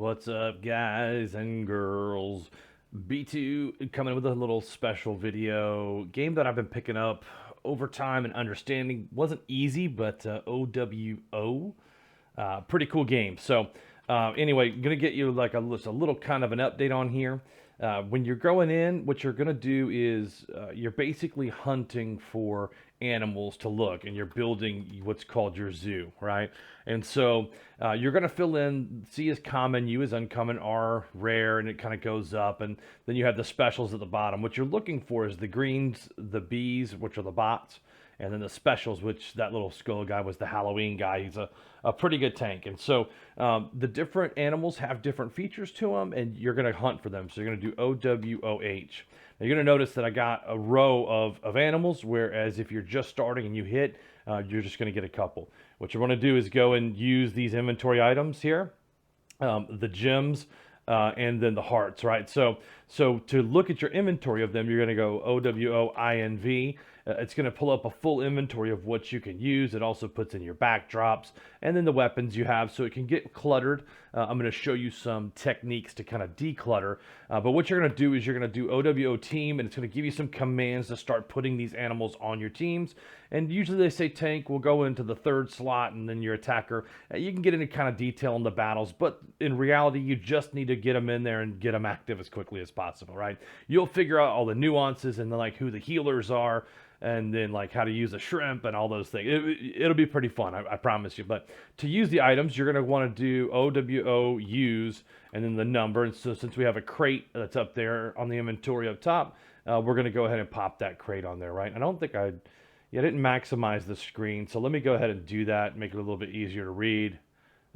What's up, guys and girls? B2 coming with a little special video. Game that I've been picking up over time and understanding. Wasn't easy, but OWO. Pretty cool game. So, anyway, gonna get you like just a little kind of an update on here. When you're going in, what you're gonna do is you're basically hunting for animals to look, and you're building what's called your zoo, right? And so you're gonna fill in C is common, U is uncommon, R rare, and it kind of goes up, and then you have the specials at the bottom. What you're looking for is the greens, the Bs, which are the bots, and then the specials, which that little skull guy was the Halloween guy. He's a pretty good tank. And so the different animals have different features to them, and you're going to hunt for them. So you're going to do OWOH. Now you're going to notice that I got a row of animals, whereas if you're just starting and you hit, you're just going to get a couple. What you want to do is go and use these inventory items here, the gems, and then the hearts, right? So to look at your inventory of them, you're going to go OWOINV. It's going to pull up a full inventory of what you can use. It also puts in your backdrops and then the weapons you have, so it can get cluttered. I'm going to show you some techniques to kind of declutter. But what you're going to do is you're going to do OWO team, and it's going to give you some commands to start putting these animals on your teams. And usually they say tank will go into the third slot, and then your attacker. You can get into kind of detail in the battles, but in reality, you just need to get them in there and get them active as quickly as possible, right? You'll figure out all the nuances and like who the healers are, and then like how to use a shrimp and all those things. It'll be pretty fun, I promise you. But to use the items, you're going to want to do OWO use and then the number. And so since we have a crate that's up there on the inventory up top, we're going to go ahead and pop that crate on there, right? I don't think I didn't maximize the screen. So let me go ahead and do that, make it a little bit easier to read.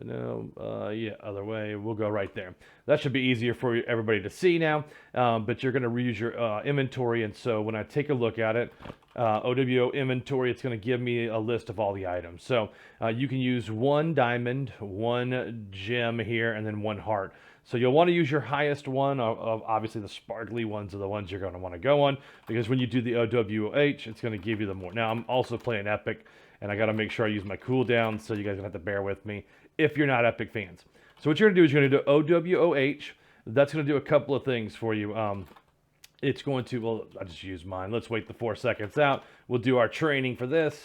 No, yeah, other way. We'll go right there. That should be easier for everybody to see now. But you're going to reuse your inventory. And so when I take a look at it, OWO inventory, it's going to give me a list of all the items. So you can use one diamond, one gem here, and then one heart. So you'll want to use your highest one. Of obviously, the sparkly ones are the ones you're going to want to go on, because when you do the OWOH, it's going to give you the more. Now, I'm also playing Epic, and I got to make sure I use my cooldown, so you guys don't have to bear with me if you're not Epic fans. So what you're going to do is you're going to do OWOH. That's going to do a couple of things for you. It's going to, well, I just use mine. Let's wait the 4 seconds out. We'll do our training for this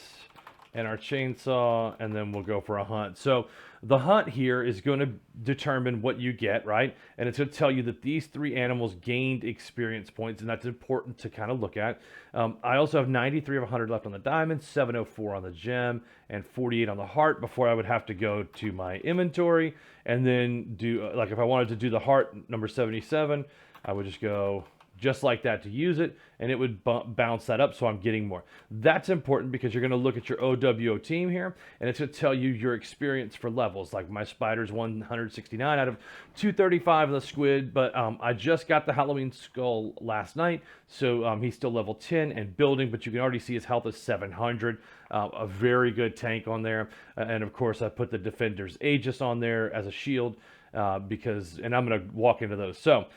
and our chainsaw, and then we'll go for a hunt. So the hunt here is going to determine what you get, right? And it's going to tell you that these three animals gained experience points, and that's important to kind of look at. I also have 93 of 100 left on the diamond, 704 on the gem, and 48 on the heart before I would have to go to my inventory and then do, like if I wanted to do the heart number 77, I would just go just like that to use it, and it would bounce that up, so I'm getting more. That's important because you're going to look at your OWO team here, and it's going to tell you your experience for levels. Like my spider's 169 out of 235 of the squid, but I just got the Halloween skull last night, so he's still level 10 and building, but you can already see his health is 700. A very good tank on there, and of course I put the Defender's Aegis on there as a shield, because, and I'm going to walk into those. So,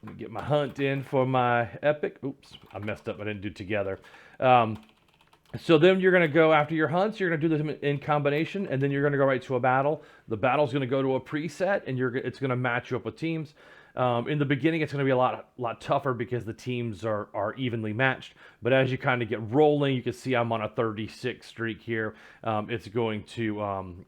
let me get my hunt in for my epic. Oops, I messed up. I didn't do together. So then you're going to go after your hunts. You're going to do them in combination, and then you're going to go right to a battle. The battle's going to go to a preset, and it's going to match you up with teams. In the beginning, it's going to be a lot tougher because the teams are evenly matched. But as you kind of get rolling, you can see I'm on a 36 streak here. It's going to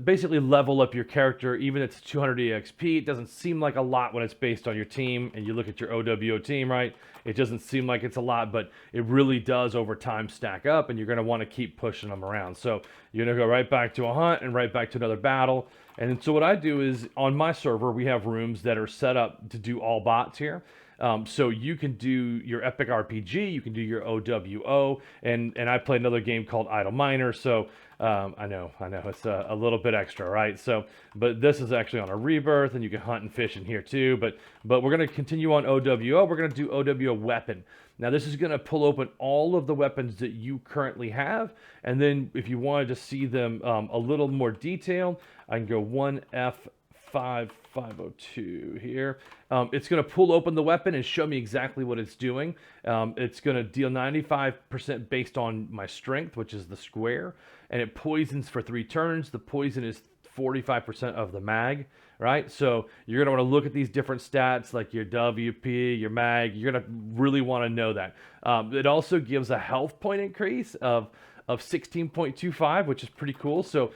basically level up your character. Even if it's 200 EXP, it doesn't seem like a lot when it's based on your team, and you look at your OWO team, right? It doesn't seem like it's a lot, but it really does over time stack up, and you're going to want to keep pushing them around. So you're going to go right back to a hunt and right back to another battle. And so what I do is, on my server, we have rooms that are set up to do all bots here. So you can do your Epic RPG, you can do your OWO, and I play another game called Idle Miner, so I know, it's a little bit extra, right? So, but this is actually on a rebirth, and you can hunt and fish in here too, but we're going to continue on OWO. We're going to do OWO weapon. Now this is going to pull open all of the weapons that you currently have, and then if you wanted to see them a little more detailed, I can go 1F5502 here. It's going to pull open the weapon and show me exactly what it's doing. It's going to deal 95% based on my strength, which is the square, and it poisons for 3 turns. The poison is 45% of the mag, right? So you're going to want to look at these different stats like your WP, your mag. You're going to really want to know that. It also gives a health point increase of 16.25, which is pretty cool. So,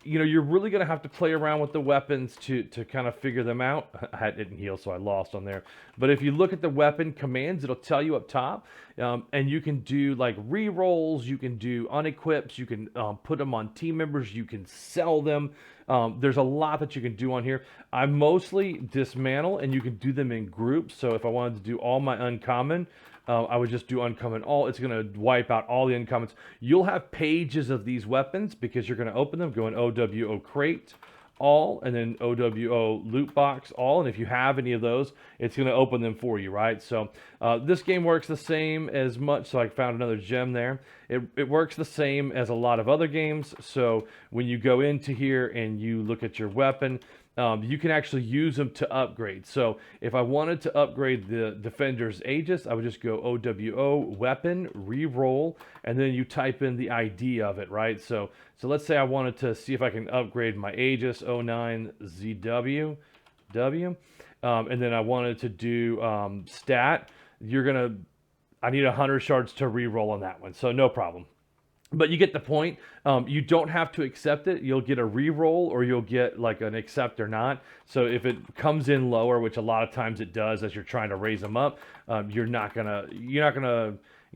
you know, you're really going to have to play around with the weapons to kind of figure them out. I didn't heal, so I lost on there. But if you look at the weapon commands, it'll tell you up top. And you can do like re-rolls, you can do unequips, you can put them on team members, you can sell them. There's a lot that you can do on here. I mostly dismantle, and you can do them in groups. So if I wanted to do all my uncommon, I would just do uncommon all. It's going to wipe out all the uncommons. You'll have pages of these weapons because you're going to open them, go in OWO crate, all, and then OWO loot box, all. And if you have any of those, it's going to open them for you, right? So this game works the same as much. So I found another gem there. It works the same as a lot of other games. So when you go into here and you look at your weapon, you can actually use them to upgrade. So if I wanted to upgrade the Defender's Aegis, I would just go OWO weapon, re-roll, and then you type in the ID of it, right? So let's say I wanted to see if I can upgrade my Aegis 09ZW, and then I wanted to do stat. I need 100 shards to re-roll on that one, so no problem. But you get the point. You don't have to accept it. You'll get a re-roll, or you'll get like an accept or not. So if it comes in lower, which a lot of times it does as you're trying to raise them up, you're not gonna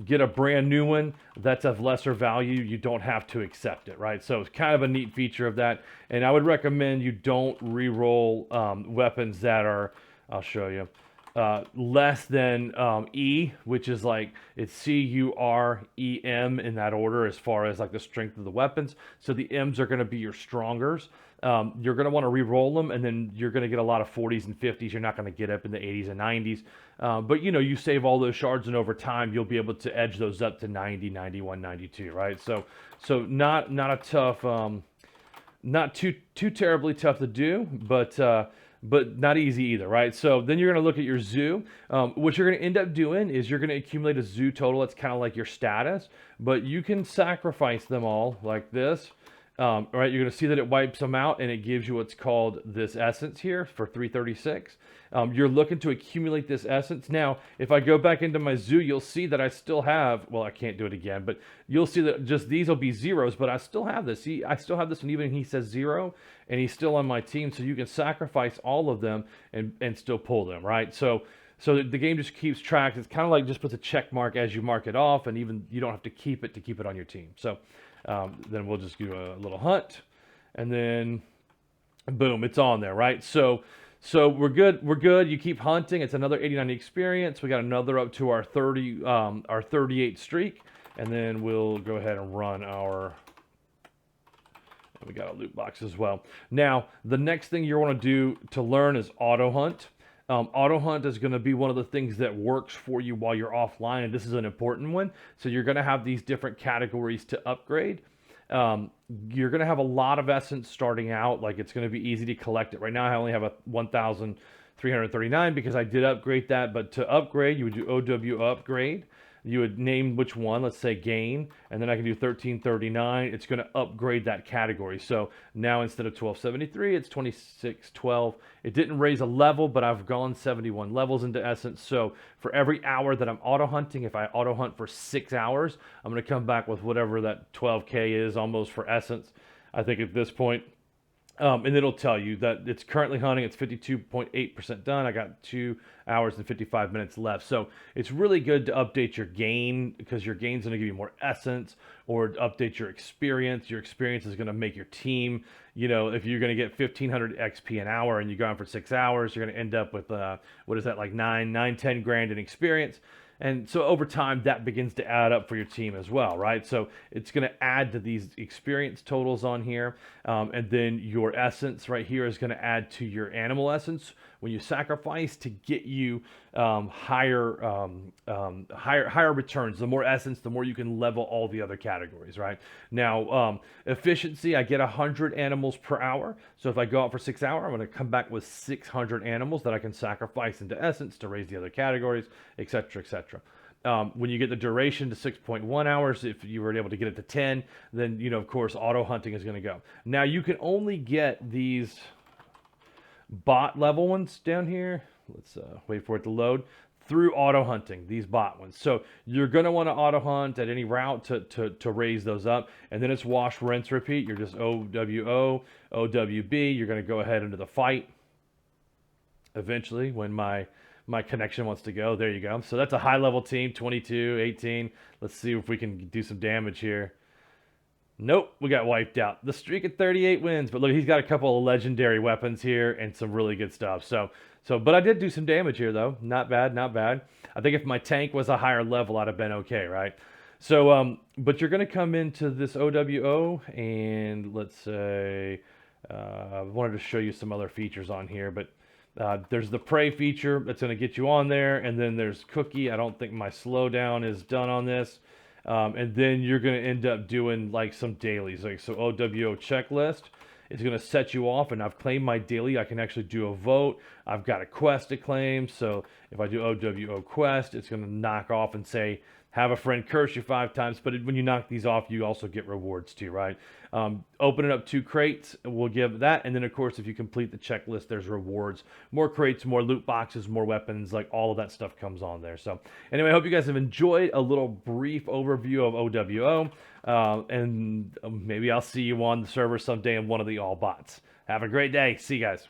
get a brand new one that's of lesser value. You don't have to accept it, right? So it's kind of a neat feature of that. And I would recommend you don't re-roll weapons that are, I'll show you, less than E, which is like it's CUREM in that order as far as like the strength of the weapons. So the M's are going to be your strongers. You're going to want to re-roll them, and then you're going to get a lot of 40s and 50s. You're not going to get up in the 80s and 90s. But you know, you save all those shards, and over time you'll be able to edge those up to 90, 91, 92, right? So not a tough, not too terribly tough to do, but not easy either, right? So then you're going to look at your zoo. What you're going to end up doing is you're going to accumulate a zoo total. It's kind of like your status, but you can sacrifice them all like this. Right, you're going to see that it wipes them out, and it gives you what's called this essence here for 336. You're looking to accumulate this essence. Now, if I go back into my zoo, you'll see that I still have, well, I can't do it again, but you'll see that just these will be zeros, but I still have this. See, I still have this one, even he says 0, and he's still on my team, so you can sacrifice all of them and still pull them, right? So the game just keeps track. It's kind of like just puts a check mark as you mark it off, and even you don't have to keep it on your team. So then we'll just do a little hunt, and then boom, it's on there, right? So we're good. We're good. You keep hunting. It's another 89 experience. We got another up to our 38 streak, and then we'll go ahead and run our. We got a loot box as well. Now, the next thing you want to do to learn is auto hunt. Auto hunt is going to be one of the things that works for you while you're offline, and this is an important one. So you're going to have these different categories to upgrade. You're going to have a lot of essence starting out. Like, it's going to be easy to collect it. Right now I only have a 1,339 because I did upgrade that, but to upgrade you would do OW upgrade. You would name which one, let's say gain, and then I can do 1339. It's going to upgrade that category. So now instead of 1273, it's 2612. It didn't raise a level, but I've gone 71 levels into essence. So for every hour that I'm auto hunting, if I auto hunt for 6 hours, I'm going to come back with whatever that 12K is almost for essence, I think at this point. And it'll tell you that it's currently hunting. It's 52.8% done. I got 2 hours and 55 minutes left. So it's really good to update your gain, because your gain's going to give you more essence, or update your experience. Your experience is going to make your team, you know, if you're going to get 1,500 XP an hour and you go on for 6 hours, you're going to end up with, what is that, like 10 grand in experience. And so over time, that begins to add up for your team as well, right? So it's going to add to these experience totals on here. And then your essence right here is going to add to your animal essence when you sacrifice to get you higher returns. The more essence, the more you can level all the other categories, right? Now, efficiency, I get 100 animals per hour. So if I go out for 6 hours, I'm going to come back with 600 animals that I can sacrifice into essence to raise the other categories, etc., etc. When you get the duration to 6.1 hours, if you were able to get it to 10, then, of course, auto hunting is going to go. Now, you can only get these bot level ones down here. Let's wait for it to load. Through auto hunting, these bot ones. So you're going to want to auto hunt at any route to raise those up. And then it's wash, rinse, repeat. You're just OWO, OWB. You're going to go ahead into the fight. Eventually, when my connection wants to go, there you go. So that's a high level team, 22, 18. Let's see if we can do some damage here. Nope, we got wiped out. The streak at 38 wins, but look, he's got a couple of legendary weapons here and some really good stuff. But I did do some damage here, though. Not bad, not bad. I think if my tank was a higher level, I'd have been okay, right? So, but you're going to come into this OWO, and let's say, I wanted to show you some other features on here, but there's the prey feature that's going to get you on there, and then there's cookie. I don't think my slowdown is done on this. And then you're going to end up doing like some dailies. Like, so OWO checklist is going to set you off, and I've claimed my daily. I can actually do a vote. I've got a quest to claim. So if I do OWO quest, it's going to knock off and say, have a friend curse you 5 times. But when you knock these off, you also get rewards too, right? Opening up 2 crates will give that. And then, of course, if you complete the checklist, there's rewards. More crates, more loot boxes, more weapons. Like, all of that stuff comes on there. So anyway, I hope you guys have enjoyed a little brief overview of OWO. And maybe I'll see you on the server someday in one of the all bots. Have a great day. See you guys.